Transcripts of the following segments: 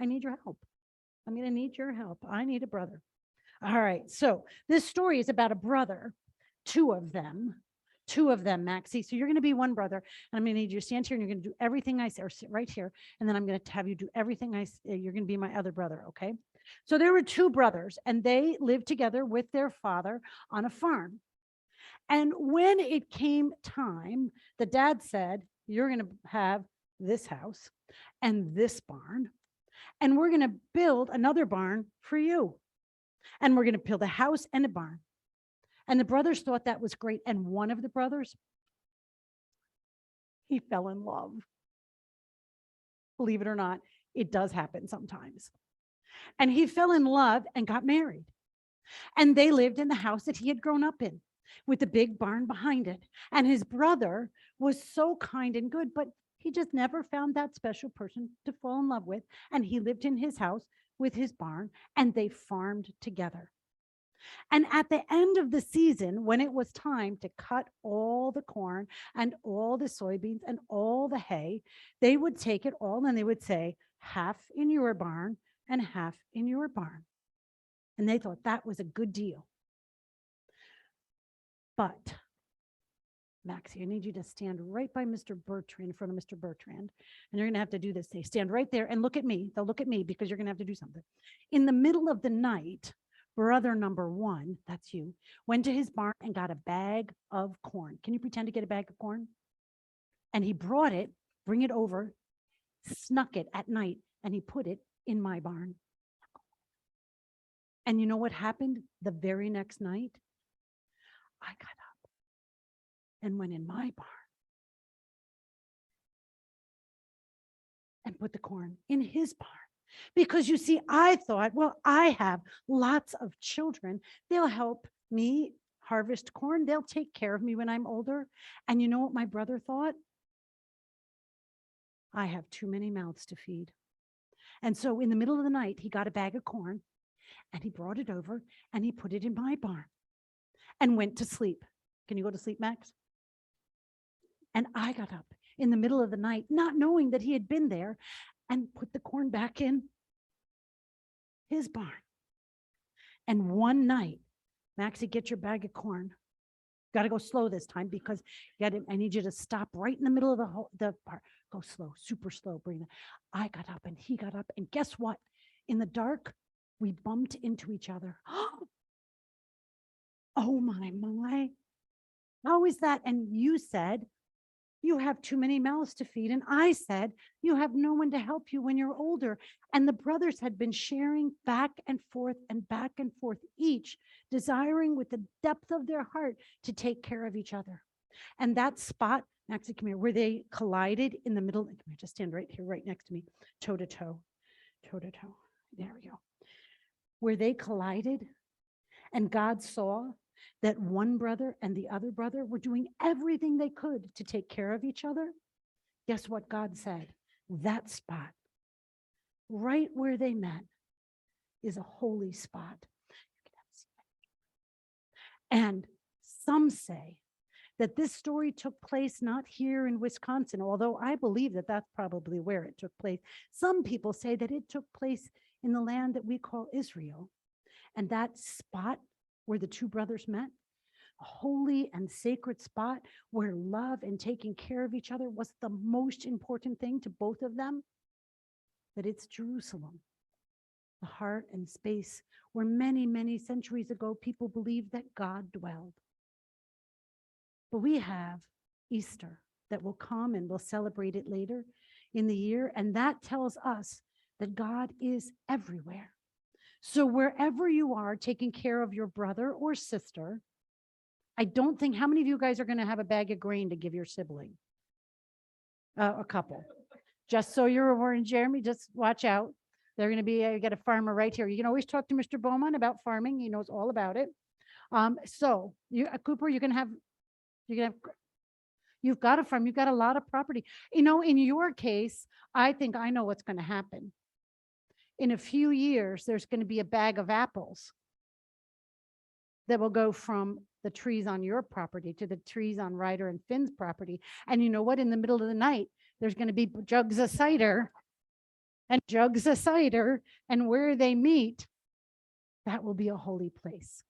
I need your help. I'm going to need your help. I need a brother. All right. So this story is about a brother, two of them, Maxie. So you're going to be one brother, and I'm going to need you to stand here, and you're going to do everything I say, or sit right here, and then I'm going to have you do everything I say. You're going to be my other brother, okay? So there were two brothers, and they lived together with their father on a farm. And when it came time, the dad said, "You're going to have this house and this barn, and we're going to build another barn for you. And we're going to build a house and a barn." And the brothers thought that was great. And one of the brothers, he fell in love. Believe it or not, it does happen sometimes. And he fell in love and got married. And they lived in the house that he had grown up in, with a big barn behind it. And his brother was so kind and good, but he just never found that special person to fall in love with. And he lived in his house with his barn, and they farmed together. And at the end of the season, when it was time to cut all the corn and all the soybeans and all the hay, they would take it all and they would say, half in your barn and half in your barn. And they thought that was a good deal. But Maxie, I need you to stand right by Mr. Bertrand, in front of Mr. Bertrand. And you're going to have to do this. They stand right there and look at me. They'll look at me because you're going to have to do something. In the middle of the night, brother number one, that's you, went to his barn and got a bag of corn. Can you pretend to get a bag of corn? And he brought it, bring it over, snuck it at night, and he put it in my barn. And you know what happened the very next night? I got up and went in my barn and put the corn in his barn. Because you see, I thought, well, I have lots of children. They'll help me harvest corn. They'll take care of me when I'm older. And you know what my brother thought? I have too many mouths to feed. And so in the middle of the night, he got a bag of corn and he brought it over and he put it in my barn and went to sleep. Can you go to sleep, Max? And I got up in the middle of the night, not knowing that he had been there, and put the corn back in his barn. And one night, Maxie, get your bag of corn. Got to go slow this time because I need you to stop right in the middle of the part. Go slow, super slow. Bring it. I got up and he got up. And guess what? In the dark, we bumped into each other. Oh my. How is that? And you said, you have too many mouths to feed. And I said, you have no one to help you when you're older. And the brothers had been sharing back and forth, each desiring with the depth of their heart to take care of each other. And that spot, Maxie, come here, where they collided in the middle, come here, just stand right here, right next to me, toe to toe. There we go. Where they collided, and God saw that one brother and the other brother were doing everything they could to take care of each other. Guess what God said? That spot, right where they met, is a holy spot. And some say that this story took place not here in Wisconsin, although I believe that that's probably where it took place. Some people say that it took place in the land that we call Israel. And that spot where the two brothers met, a holy and sacred spot where love and taking care of each other was the most important thing to both of them, that it's Jerusalem, the heart and space where many centuries ago people believed that God dwelled. But we have Easter that will come, and we'll celebrate it later in the year, and that tells us that God is everywhere. So wherever you are taking care of your brother or sister, I don't think, how many of you guys are going to have a bag of grain to give your sibling? A couple. Just so you're aware, and Jeremy, just watch out. They're going to be, you got a farmer right here. You can always talk to Mr. Bowman about farming. He knows all about it. So you, Cooper, you've got a farm. You've got a lot of property. You know, in your case, I think I know what's going to happen. In a few years, there's going to be a bag of apples that will go from the trees on your property to the trees on Ryder and Finn's property. And you know what? In the middle of the night, there's going to be jugs of cider and jugs of cider, and where they meet, that will be a holy place.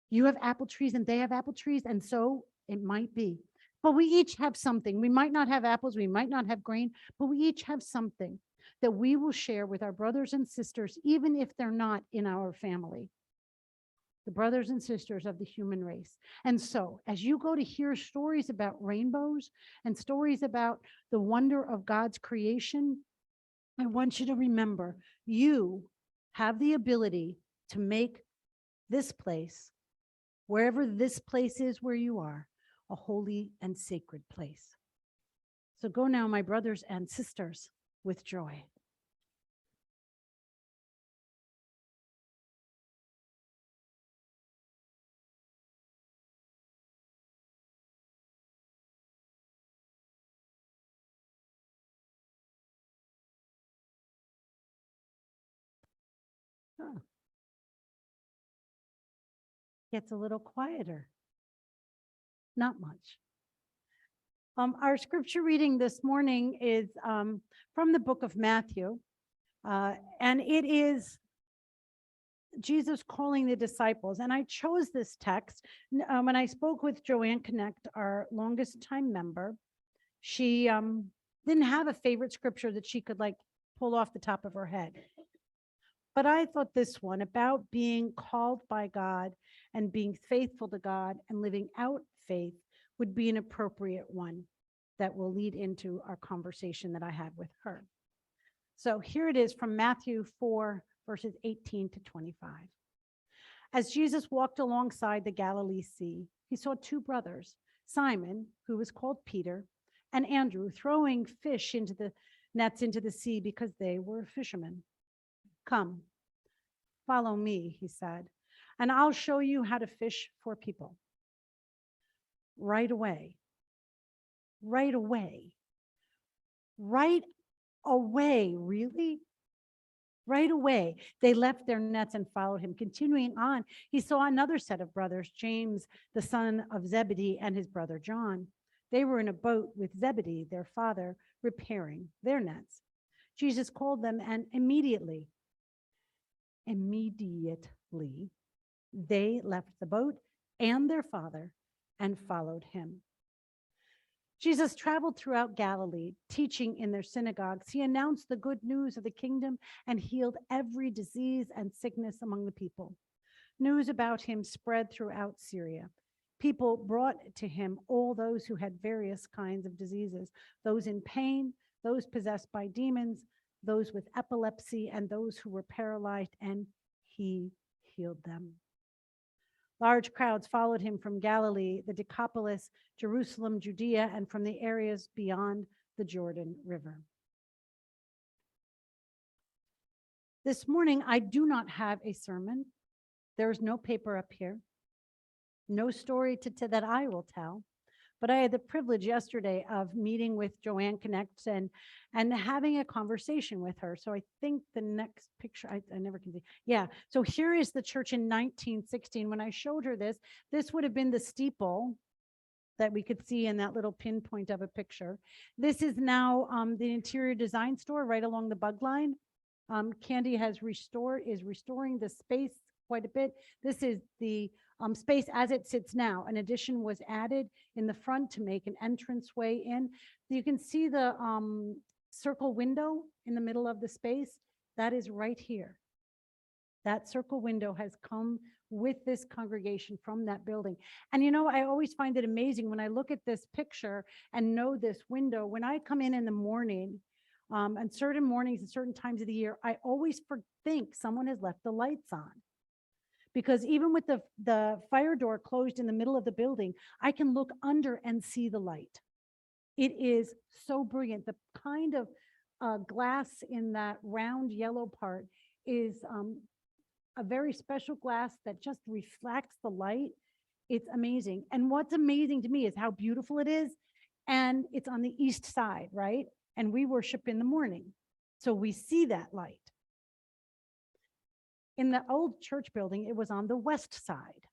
You have apple trees and they have apple trees, and so it might be. But we each have something. We might not have apples, we might not have grain, but we each have something that we will share with our brothers and sisters, even if they're not in our family, the brothers and sisters of the human race. And so, as you go to hear stories about rainbows and stories about the wonder of God's creation, I want you to remember you have the ability to make this place, wherever this place is where you are, a holy and sacred place. So go now, my brothers and sisters, with joy. Oh, gets a little quieter. Not much. Our scripture reading this morning is from the book of Matthew, and it is Jesus calling the disciples. And I chose this text when I spoke with Joanne Connect, our longest time member. She didn't have a favorite scripture that she could like pull off the top of her head. But I thought this one about being called by God and being faithful to God and living out faith would be an appropriate one that will lead into our conversation that I had with her. So here it is from Matthew 4, verses 18 to 25. As Jesus walked alongside the Galilee Sea, he saw two brothers, Simon, who was called Peter, and Andrew, throwing fish into the nets into the sea because they were fishermen. Come, follow me, he said, and I'll show you how to fish for people. Right away, really? Right away, they left their nets and followed him. Continuing on, he saw another set of brothers, James, the son of Zebedee, and his brother John. They were in a boat with Zebedee, their father, repairing their nets. Jesus called them, and immediately, they left the boat and their father and followed him. Jesus traveled throughout Galilee, teaching in their synagogues. He announced the good news of the kingdom and healed every disease and sickness among the people. News about him spread throughout Syria. People brought to him all those who had various kinds of diseases, those in pain, those possessed by demons, those with epilepsy, and those who were paralyzed, and he healed them. Large crowds followed him from Galilee, the Decapolis, Jerusalem, Judea, and from the areas beyond the Jordan River. This morning, I do not have a sermon. There is no paper up here, no story that I will tell. But I had the privilege yesterday of meeting with Joanne Connect and having a conversation with her. So I think the next picture, I never can see. Yeah, so here is the church in 1916. When I showed her this would have been the steeple that we could see in that little pinpoint of a picture. This is now the interior design store right along the bug line. Candy is restoring the space quite a bit. This is the space as it sits now. An addition was added in the front to make an entranceway in. You can see the circle window in the middle of the space. That is right here. That circle window has come with this congregation from that building. And you know, I always find it amazing when I look at this picture and know this window. When I come in the morning, and certain mornings and certain times of the year, I always think someone has left the lights on. Because even with the fire door closed in the middle of the building, I can look under and see the light. It is so brilliant. The kind of glass in that round yellow part is a very special glass that just reflects the light. It's amazing. And what's amazing to me is how beautiful it is. And it's on the east side, right? And we worship in the morning. So we see that light. In the old church building, it was on the west side.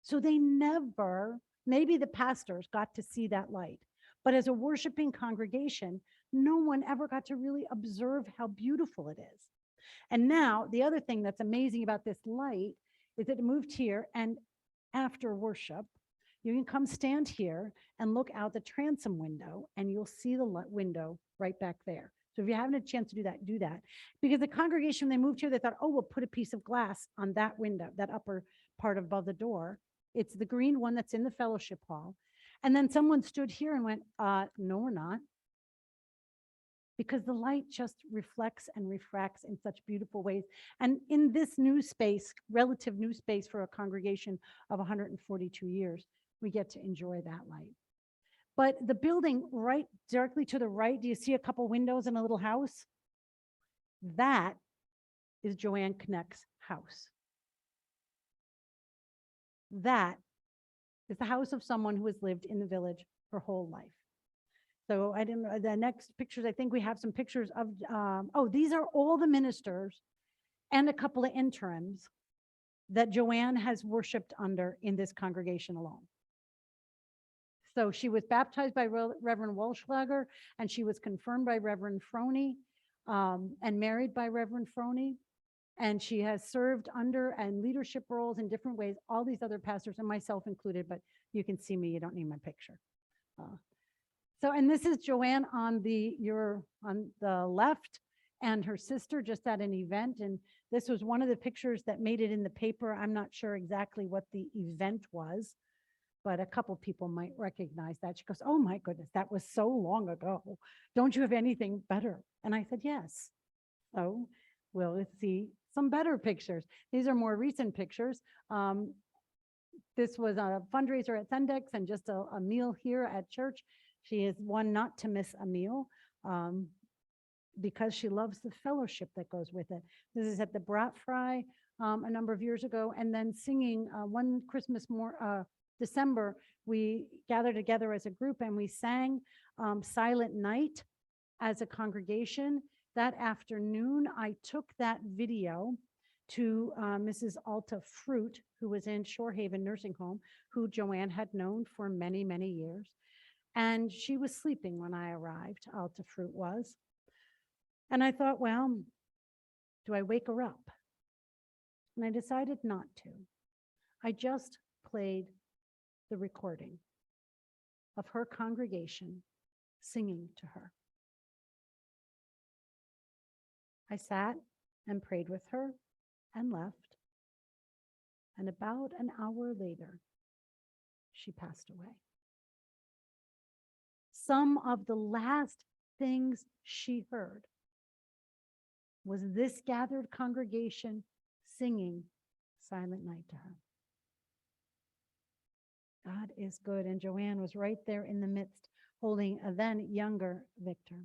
So they never, maybe the pastors got to see that light, But as a worshiping congregation, no one ever got to really observe how beautiful it is. And now the other thing that's amazing about this light is that it moved here, and after worship, you can come stand here and look out the transom window, and you'll see the window right back there. So if you're having a chance to do that, do that. Because the congregation, when they moved here, they thought, oh, we'll put a piece of glass on that window, that upper part above the door. It's the green one that's in the fellowship hall. And then someone stood here and went, no, we're not. Because the light just reflects and refracts in such beautiful ways. And in this new space, relative new space for a congregation of 142 years, we get to enjoy that light. But the building right directly to the right, do you see a couple windows and a little house? That is Joanne Connect's house. That is the house of someone who has lived in the village her whole life. So I didn't know the next pictures. I think we have some pictures of, these are all the ministers and a couple of interims that Joanne has worshiped under in this congregation alone. So she was baptized by Reverend Walschlager, and she was confirmed by Reverend Froney, and married by Reverend Froney. And she has served under and leadership roles in different ways, all these other pastors and myself included, but you can see me, you don't need my picture. And this is Joanne on the left, and her sister just at an event. And this was one of the pictures that made it in the paper. I'm not sure exactly what the event was, but a couple people might recognize that. She goes, oh my goodness, that was so long ago. Don't you have anything better? And I said, yes. So we'll see some better pictures. These are more recent pictures. This was a fundraiser at Sendex and just a meal here at church. She is one not to miss a meal because she loves the fellowship that goes with it. This is at the Brat Fry a number of years ago, and then singing one Christmas December, we gathered together as a group and we sang Silent Night as a congregation. That afternoon, I took that video to Mrs. Alta Fruit, who was in Shorehaven Nursing Home, who Joanne had known for many, many years. And she was sleeping when I arrived, Alta Fruit was. And I thought, well, do I wake her up? And I decided not to. I just played the recording of her congregation singing to her. I sat and prayed with her and left. And about an hour later, she passed away. Some of the last things she heard was this gathered congregation singing Silent Night to her. God is good. And Joanne was right there in the midst, holding a then younger Victor.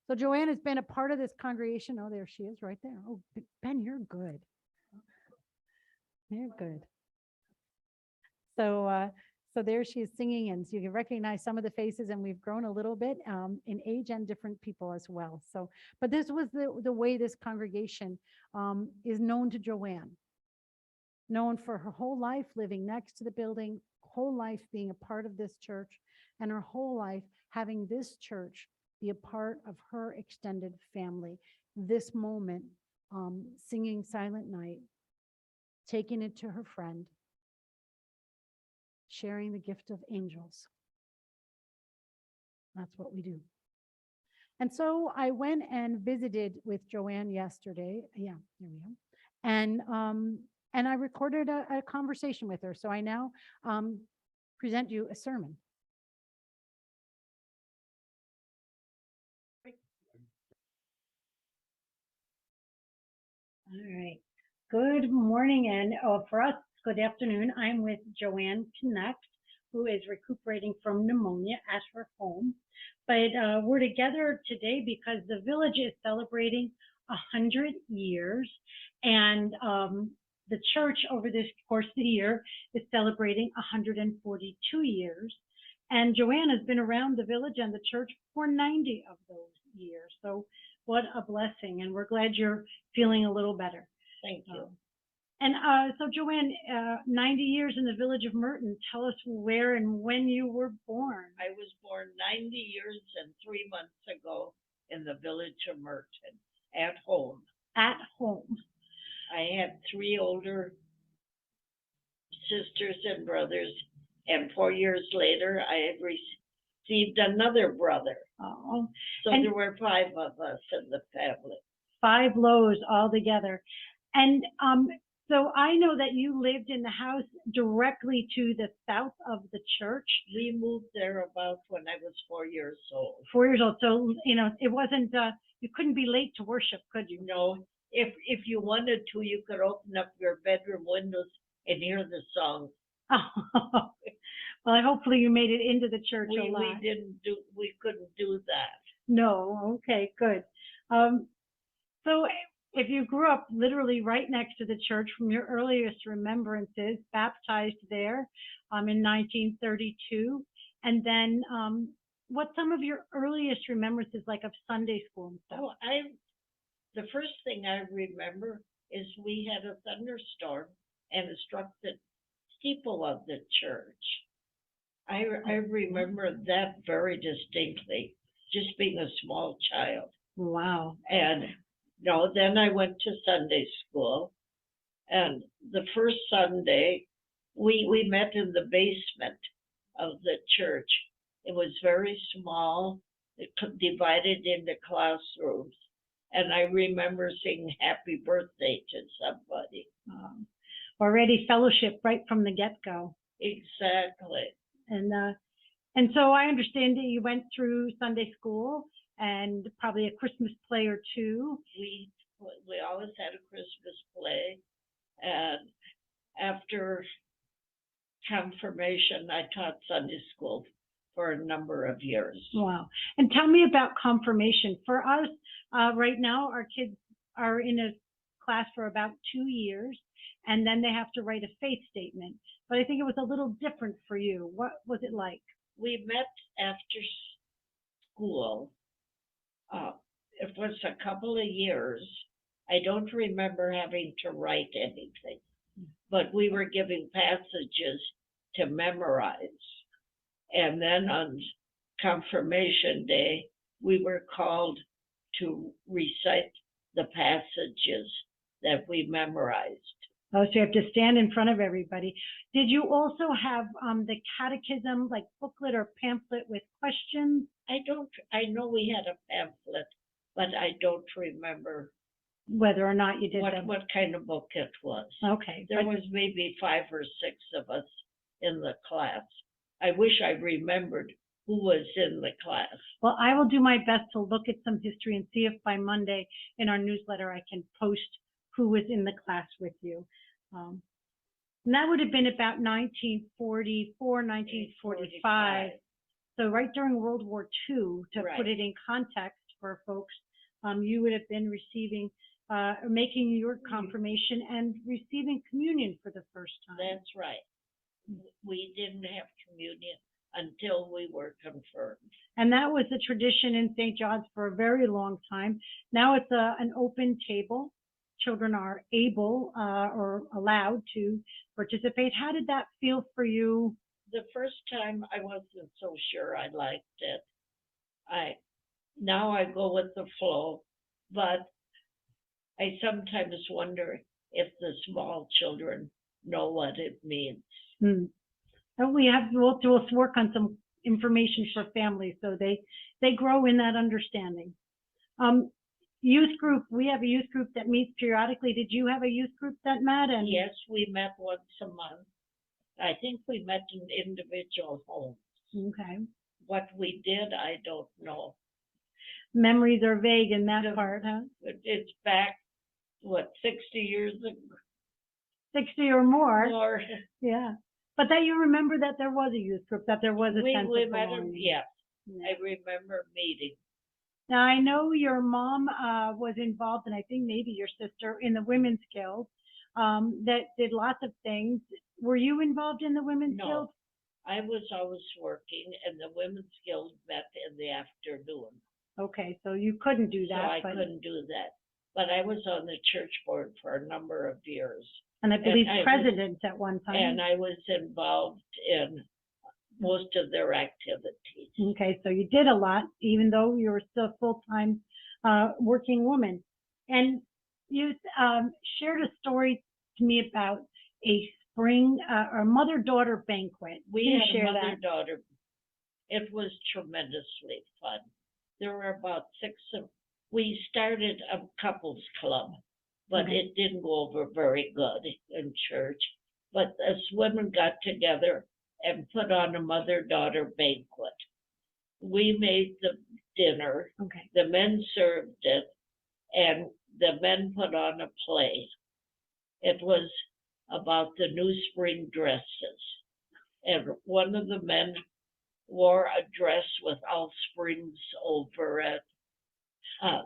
So Joanne has been a part of this congregation. Oh, there she is right there. Oh, Ben, you're good. You're good. So there she is singing, and so you can recognize some of the faces, and we've grown a little bit in age and different people as well. So, but this was the way this congregation is known to Joanne. Known for her whole life living next to the building, whole life being a part of this church, and her whole life having this church be a part of her extended family. This moment, singing Silent Night, taking it to her friend, sharing the gift of angels. That's what we do. And so I went and visited with Joanne yesterday. Yeah, here we go. And I recorded a conversation with her. So I now present you a sermon. All right. Good morning, and for us, good afternoon. I'm with Joanne Connect, who is recuperating from pneumonia at her home. But we're together today because the village is celebrating 100 years, and the church over this course of the year is celebrating 142 years. And Joanne has been around the village and the church for 90 of those years. So what a blessing. And we're glad you're feeling a little better. Thank you. And so, Joanne, 90 years in the village of Merton. Tell us where and when you were born. I was born 90 years and 3 months ago in the village of Merton, at home. At home. I had three older sisters and brothers, and 4 years later, I had received another brother. Oh, So and there were five of us in the family. 5 lows all together. And so I know that you lived in the house directly to the south of the church. We moved there about when I was 4 years old. 4 years old. So, you know, it wasn't, you couldn't be late to worship, could you? No, if you wanted to, you could open up your bedroom windows and hear the songs. Well, hopefully you made it into the church We alive. we couldn't do that. No, okay, good. So if you grew up literally right next to the church from your earliest remembrances, baptized there in 1932, and then what's some of your earliest remembrances like of Sunday school and stuff? Oh, the first thing I remember is we had a thunderstorm and it struck the steeple of the church. I remember that very distinctly, just being a small child. Wow. And no, then I went to Sunday school, and the first Sunday we met in the basement of the church. It was very small. It divided into classrooms, and I remember saying happy birthday to somebody. Already fellowship right from the get-go. Exactly. And so I understand that you went through Sunday school and probably a Christmas play or two. We always had a Christmas play, and after confirmation, I taught Sunday school for a number of years. Wow. And tell me about confirmation. For us, right now, our kids are in a class for about 2 years, and then they have to write a faith statement. But I think it was a little different for you. What was it like? We met after school. It was a couple of years. I don't remember having to write anything, but we were giving passages to memorize. And then on confirmation day, we were called to recite the passages that we memorized. Oh, so you have to stand in front of everybody. Did you also have the catechism, like booklet or pamphlet with questions? I know we had a pamphlet, but I don't remember whether or not you did what kind of book it was. Okay. There was maybe 5 or 6 of us in the class. I wish I remembered who was in the class. Well, I will do my best to look at some history and see if by Monday in our newsletter I can post who was in the class with you. And that would have been about 1944, 1945. So right during World War II, to put it in context for folks, you would have been receiving, making your confirmation and receiving communion for the first time. That's right. We didn't have communion until we were confirmed. And that was the tradition in St. John's for a very long time. Now it's an open table. Children are able or allowed to participate. How did that feel for you? The first time I wasn't so sure I liked it. Now I go with the flow, but I sometimes wonder if the small children know what it means. And we'll work on some information for families so they grow in that understanding. Youth group, we have a youth group that meets periodically. Did you have a youth group that met? And yes, we met once a month. I think we met in individual homes. Okay. What we did, I don't know. Memories are vague in that part, huh? It's back, 60 years ago? 60 or more. More. Yeah. But that you remember that there was a youth group, that there was a sense of belonging. Yes. Yeah. I remember meeting. Now, I know your mom was involved, and I think maybe your sister, in the Women's Guild that did lots of things. Were you involved in the Women's Guild? No, I was always working, and the Women's Guild met in the afternoon. Okay, so you couldn't do that. So I couldn't do that. but I was on the church board for a number of years. And I believe I was- president at one time. And I was involved in most of their activities. Okay, so you did a lot, even though you were still a full-time working woman. And you shared a story to me about a spring or mother-daughter banquet. We Can you had a share that? mother-daughter. It was tremendously fun. There were about we started a couples club, but Okay. it didn't go over very good in church. But us women got together and put on a mother-daughter banquet. We made the dinner, Okay. the men served it, and the men put on a play. It was about the new spring dresses. And one of the men wore a dress with all springs over it.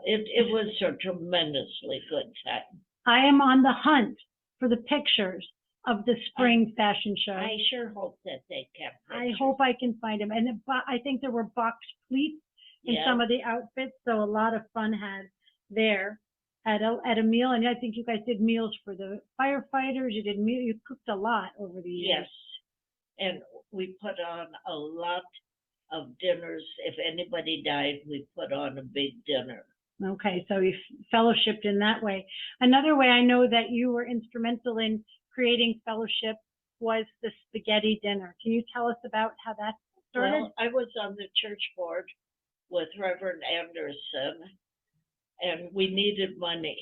It was a tremendously good time. I am on the hunt for the pictures of the spring fashion show. I sure hope that they kept I pictures. hope I can find them. And I think there were box pleats in Yeah. some of the outfits, so a lot of fun had there at a meal. And I think you guys did meals for the firefighters. You cooked a lot over the years. Yes, and we put on a lot of dinners. If anybody died, we put on a big dinner. Okay, so you fellowshipped in that way. Another way I know that you were instrumental in creating fellowship was the spaghetti dinner. Can you tell us about how that started? Well, I was on the church board with Reverend Anderson, and we needed money.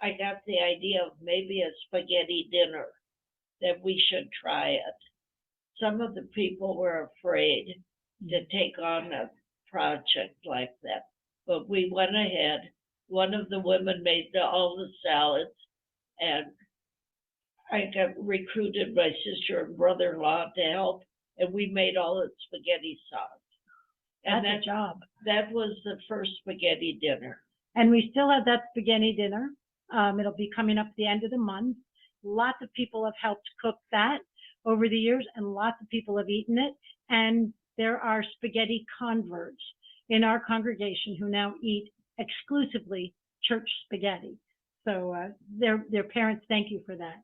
I got the idea of maybe a spaghetti dinner, that we should try it. Some of the people were afraid to take on a project like that, but we went ahead. One of the women made all the salads, and I got recruited my sister and brother-in-law to help, and we made all the spaghetti sauce. And That's a job. that was the first spaghetti dinner. And we still have that spaghetti dinner. It'll be coming up at the end of the month. Lots of people have helped cook that over the years, and lots of people have eaten it. And there are spaghetti converts in our congregation who now eat exclusively church spaghetti. So their parents thank you for that.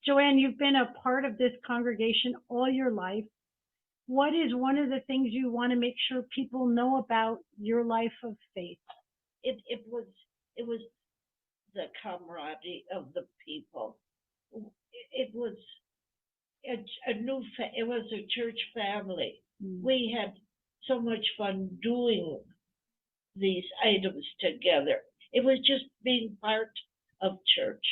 Joanne, you've been a part of this congregation all your life. What is one of the things you want to make sure people know about your life of faith? It was the camaraderie of the people. It was it was a church family. We had so much fun doing these items together. It was just being part of church.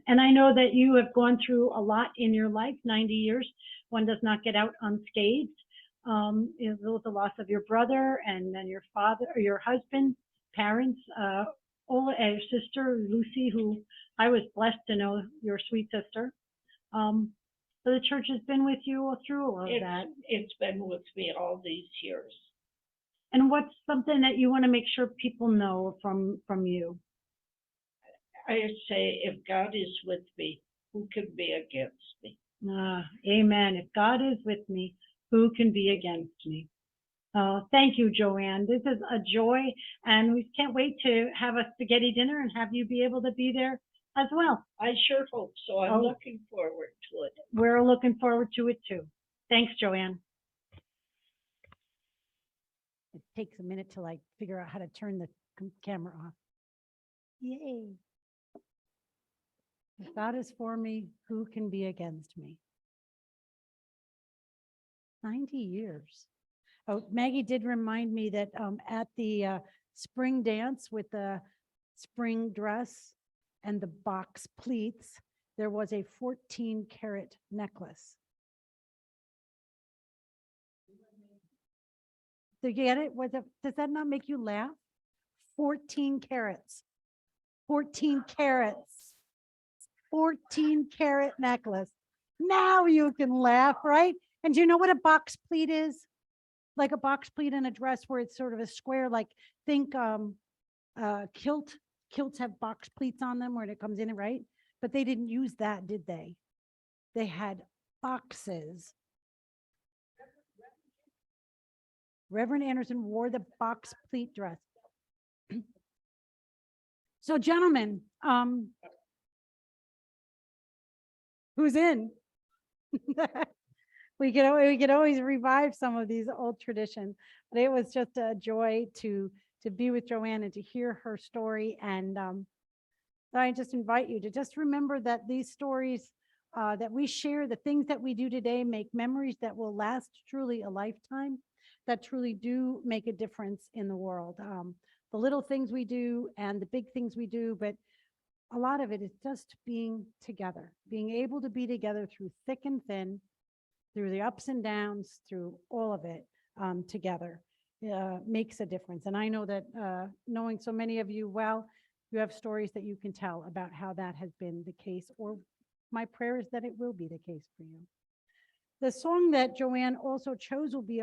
And I know that you have gone through a lot in your life, 90 years. One does not get out unscathed. It was the loss of your brother, and then your father or your husband, parents, Ola, your sister Lucy, who I was blessed to know, your sweet sister. So the church has been with you through all of that. It's been with me all these years. And what's something that you want to make sure people know from you? I say, if God is with me, who can be against me? Amen. If God is with me, who can be against me? Thank you, Joanne. This is a joy, and we can't wait to have a spaghetti dinner and have you be able to be there as well. I sure hope so. I'm looking forward to it. We're looking forward to it too. Thanks, Joanne. It takes a minute to figure out how to turn the camera off. Yay. If God is for me, who can be against me? 90 years. Oh, Maggie did remind me that at the spring dance with the spring dress and the box pleats, there was a 14-carat necklace. Do you get it? Does that not make you laugh? 14 carats. 14 carats. 14-carat necklace. Now you can laugh, right? And do you know what a box pleat is? Like a box pleat in a dress where it's sort of a square, think kilt. Kilts have box pleats on them where it comes in, right? But they didn't use that, did they? They had boxes. Reverend Anderson wore the box pleat dress. So gentlemen, who's in? We could always revive some of these old traditions, but it was just a joy to be with Joanne and to hear her story. And so I just invite you to just remember that these stories that we share, the things that we do today, make memories that will last truly a lifetime, that truly do make a difference in the world. The little things we do and the big things we do, but a lot of it is just being together, being able to be together through thick and thin, through the ups and downs, through all of it together makes a difference. And I know that knowing so many of you well, you have stories that you can tell about how that has been the case, or my prayer is that it will be the case for you. The song that Joanne also chose will be